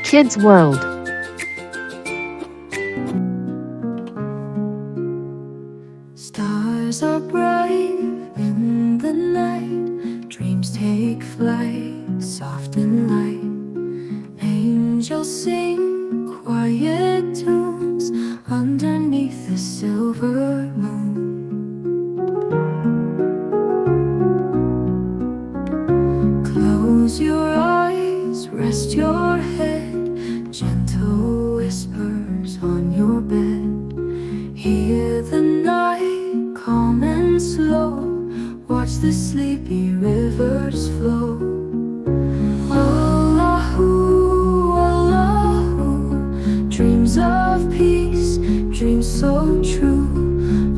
Kids World. Stars are bright in the night, dreams take flight, soft and light. Angels sing quiet tunes underneath the silver moon. Close your eyes, rest your head, gentle whispers on your bed. Hear the night calm and slow, watch the sleepy rivers flow. Allahu, Allahu, dreams of peace, dreams so true.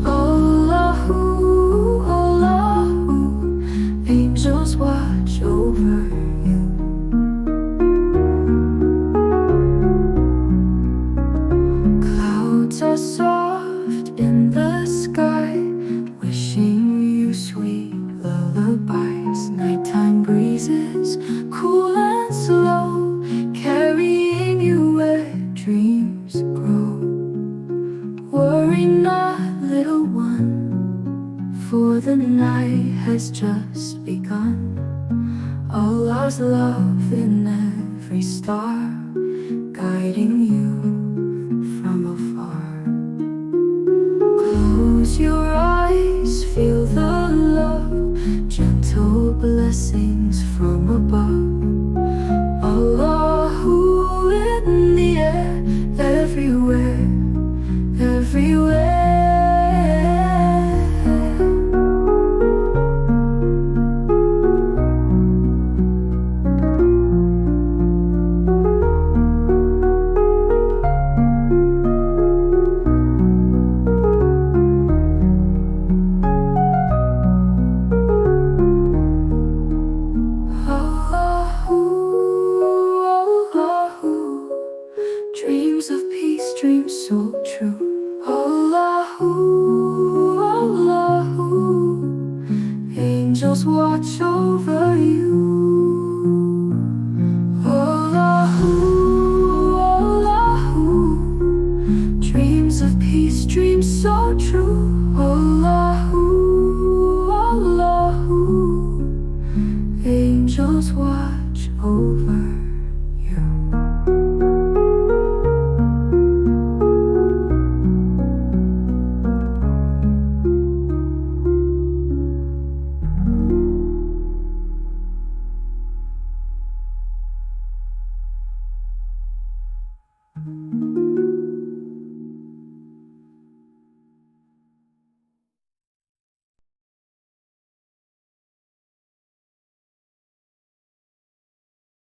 Allahu, Allahu, angels watch over you. Clouds are soft in the sky, wishing you sweet lullabies. Nighttime breezes, cool and slow, carrying you where dreams grow. Worry not, little one, for the night has just begun. Allah's love in every star, guiding